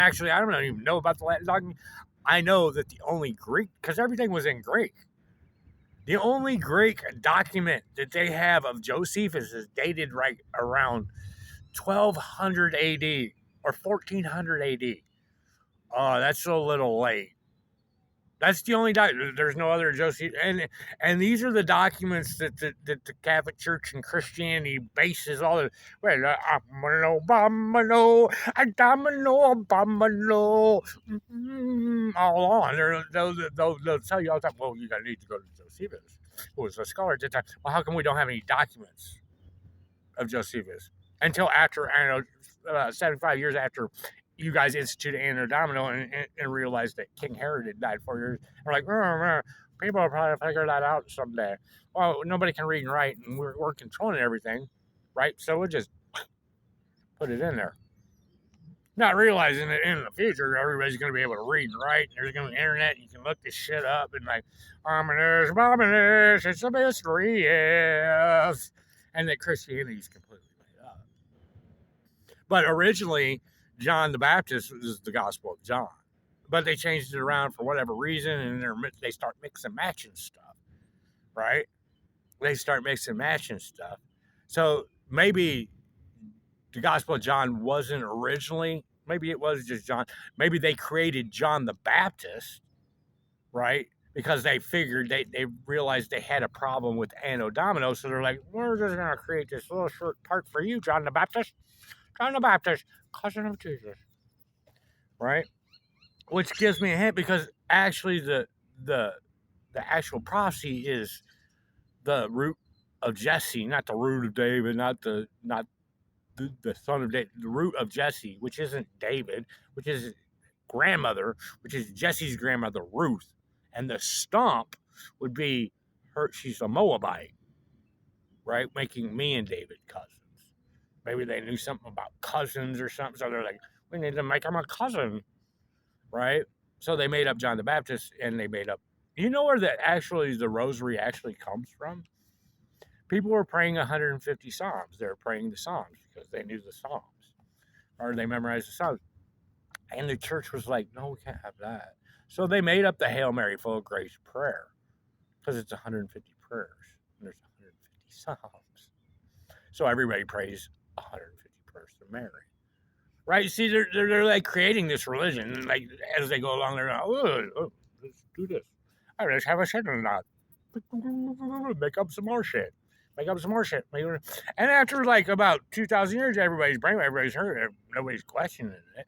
Actually, I don't even know about the Latin document. I know that the only Greek, because everything was in Greek, the only Greek document that they have of Josephus is dated right around 1200 AD or 1400 AD. Oh, that's a little late. That's the only document. There's no other Joseph, and these are the documents that the Catholic Church and Christianity bases all the. Well, Amano, Bamano, Adamano, Bamano, all on. They'll tell you all the time. Well, you gotta need to go to Josephus, who was a scholar at the time. Well, how come we don't have any documents of Josephus until after, I don't know, 75 years after you guys instituted Anno Domino and realized that King Herod had died 4 years. We're like, people will probably figure that out someday. Well, nobody can read and write, and we're controlling everything, right? So we'll just put it in there. Not realizing that in the future, everybody's going to be able to read and write. And there's going to be internet. And you can look this shit up and like, ominous, it's a mystery, yes. And that Christianity is completely made up. But originally, John the Baptist was the Gospel of John. But they changed it around for whatever reason, and they start mixing matching stuff, right? They start mixing matching stuff. So maybe the Gospel of John wasn't originally, maybe it was just John. Maybe they created John the Baptist, right? Because they figured they realized they had a problem with Anno Domino, so they're like, we're just gonna create this little short part for you, John the Baptist. John the Baptist, cousin of Jesus, right? Which gives me a hint because actually the actual prophecy is the root of Jesse, not the root of David, not the son of David, the root of Jesse, which isn't David, which is grandmother, which is Jesse's grandmother Ruth, and the stump would be her. She's a Moabite, right? Making me and David cousins. Maybe they knew something about cousins or something, so they're like, we need to make him a cousin, right? So they made up John the Baptist, and they made up. You know where the rosary actually comes from? People were praying 150 psalms. They were praying the psalms because they knew the psalms, or they memorized the psalms. And the church was like, no, we can't have that. So they made up the Hail Mary, full of grace prayer because it's 150 prayers and there's 150 psalms. So everybody prays 150 prayers to Mary. Right? See, they're like creating this religion. And like as they go along, they're like, oh, let's do this. All right, let's have a shit or not. Make up some more shit. Make up some more shit. And after like about 2,000 years, everybody's heard it. Nobody's questioning it.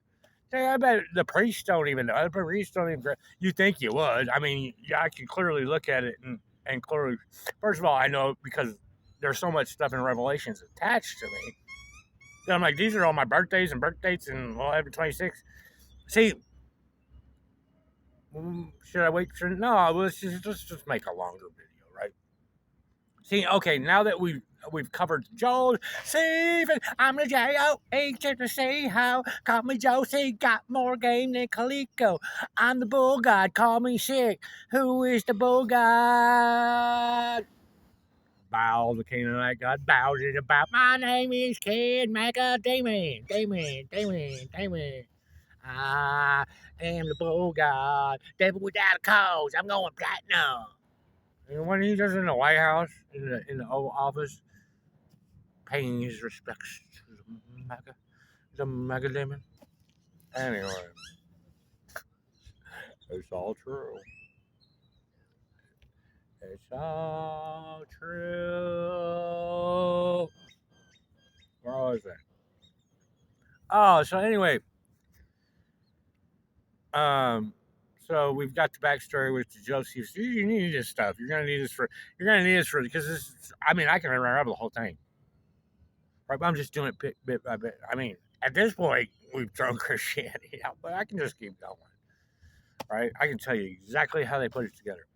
I bet the priests don't even know. The priests don't even. You think you would? I mean, I can clearly look at it and clearly. First of all, I know because there's so much stuff in Revelations attached to me. I'm like, these are all my birthdays and birth dates and 11/26. See, should I wait for? No, let's just make a longer video, right? See, okay, now that we've covered Joel, Stephen, I'm the J-O-H to see how. Call me Josie, got more game than Calico. I'm the bull god, call me sick. Who is the bull god? Baal, the Canaanite god, bows it about. My name is Kid Macadamon. Damon. I am the bull god, devil without a cause. I'm going platinum. And when he was in the White House, in the Oval Office, paying his respects to the mega demon. Anyway, it's all true. It's all true. Where was it? Oh, so anyway, so we've got the backstory with Joseph. You need this stuff. You're gonna need this for because this. I mean, I can remember the whole thing. Right, but I'm just doing it bit by bit. I mean, at this point, we've thrown Christianity out, but I can just keep going. Right, I can tell you exactly how they put it together.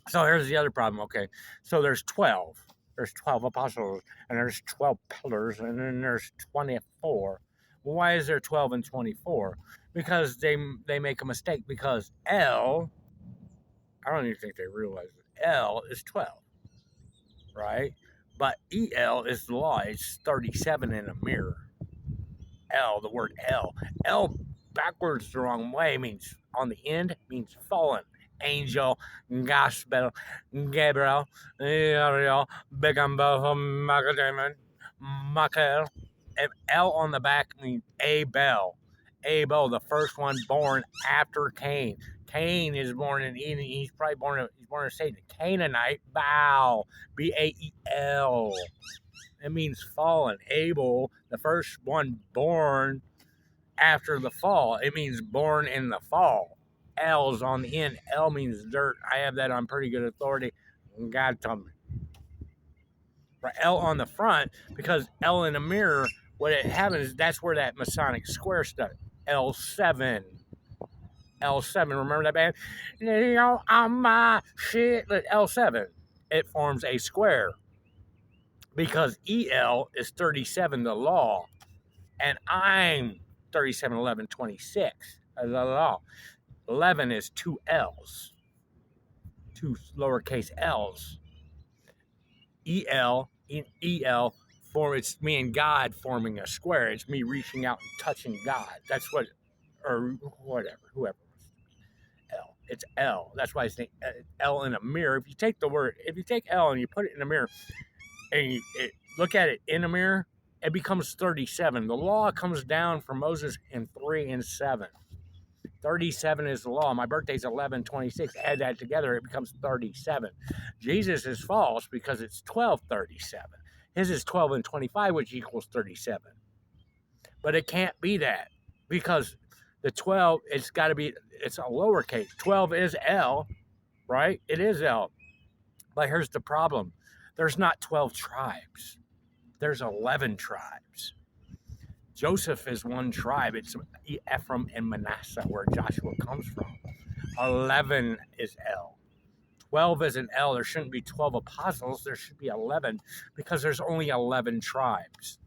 So here's the other problem. Okay, so there's 12. There's 12 apostles, and there's 12 pillars, and then there's 24. Well, why is there 12 and 24? Because they make a mistake. Because L, I don't even think they realize it. L is 12, right? But EL is the law. It's 37 in a mirror. L, the word L. L backwards the wrong way means on the end means fallen. Angel, gospel, Gabriel, Ariel, Bigambo, Macadamon, Michael. And L on the back means Abel. Abel, the first one born after Cain. Cain is born in Eden. He's born in Satan. Canaanite, Baal, Bael. It means fallen. Abel, the first one born after the fall. It means born in the fall. L's on the end. L means dirt. I have that on pretty good authority. God told me. For L on the front, because L in a mirror, what it happens is that's where that Masonic square stuff. L7. L7. Remember that band? You know, I'm my shit. L7. It forms a square. Because EL is 37, the law. And I'm 37, 11, 26. The law. 11 is two L's. Two lowercase L's. EL, it's me and God forming a square. It's me reaching out and touching God. That's what, or whatever, whoever. L. It's L. That's why I say L in a mirror. If you take L and you put it in a mirror and you look at it in a mirror, it becomes 37. The law comes down from Moses in 3 and 7. 37 is the law. My birthday's 11/26. Add that together, it becomes 37. Jesus is false because it's 12/37. His is 12 and 25, which equals 37. But it can't be that because the 12, it's a lowercase. 12 is L, right? It is L. But here's the problem. There's not 12 tribes. There's 11 tribes. Joseph is one tribe. It's Ephraim and Manasseh, where Joshua comes from. 11 is L. 12 is an L. There shouldn't be 12 apostles. There should be 11 because there's only 11 tribes.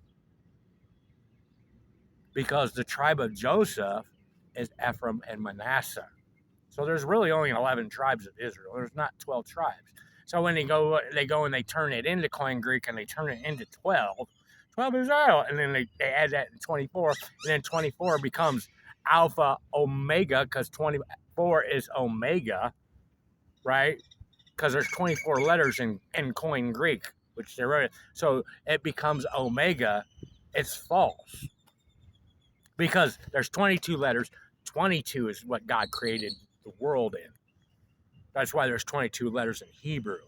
Because the tribe of Joseph is Ephraim and Manasseh. So there's really only 11 tribes of Israel. There's not 12 tribes. So when they go and they turn it into Koine Greek and they turn it into 12, 12 is L, and then they add that in 24, and then 24 becomes Alpha Omega because 24 is Omega, right? Because there's 24 letters in Koine Greek, which they wrote. So it becomes Omega. It's false because there's 22 letters. 22 is what God created the world in. That's why there's 22 letters in Hebrew.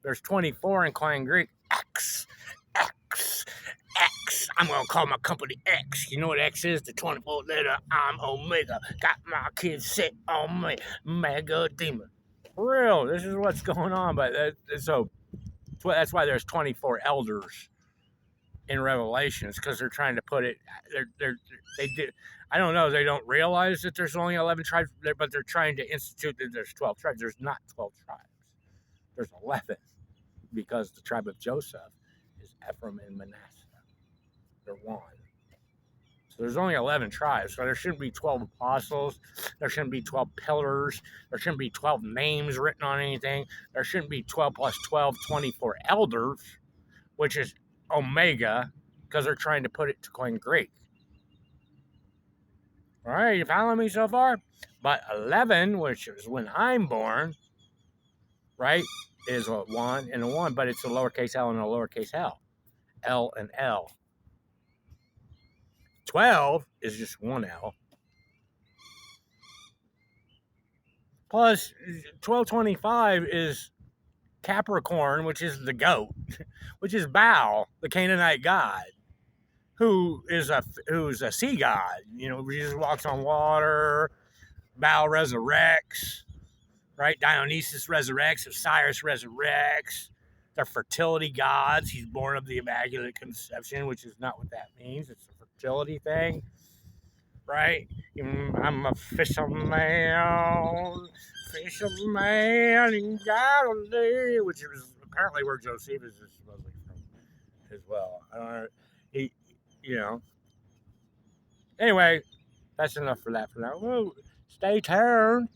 There's 24 in Koine Greek. X. I'm going to call my company X. You know what X is? The 24th letter. I'm Omega. Got my kids set on me. Mega demon. For real. This is what's going on. But so that's why there's 24 elders in Revelations, because they're trying to put it. They did. I don't know. They don't realize that there's only 11 tribes, but they're trying to institute that there's 12 tribes. There's not 12 tribes. There's 11, because the tribe of Joseph is Ephraim and Manasseh. They're one. So there's only 11 tribes. So there shouldn't be 12 apostles. There shouldn't be 12 pillars. There shouldn't be 12 names written on anything. There shouldn't be 12 plus 12, 24 elders, which is Omega, because they're trying to put it to Koine Greek. All right, you following me so far? But 11, which is when I'm born, right, is a 1 and a 1, but it's a lowercase l and a lowercase l. L and L. 12 is just one L. Plus, 1225 is Capricorn, which is the goat, which is Baal, the Canaanite god, who's a sea god. You know, Jesus walks on water. Baal resurrects, right? Dionysus resurrects. Osiris resurrects. They're fertility gods. He's born of the Immaculate Conception, which is not what that means. It's a fertility thing, right? I'm a fisherman in Galilee, which is apparently where Josephus is supposedly from as well. I don't know. You know. Anyway, that's enough for that for now. Well, stay tuned.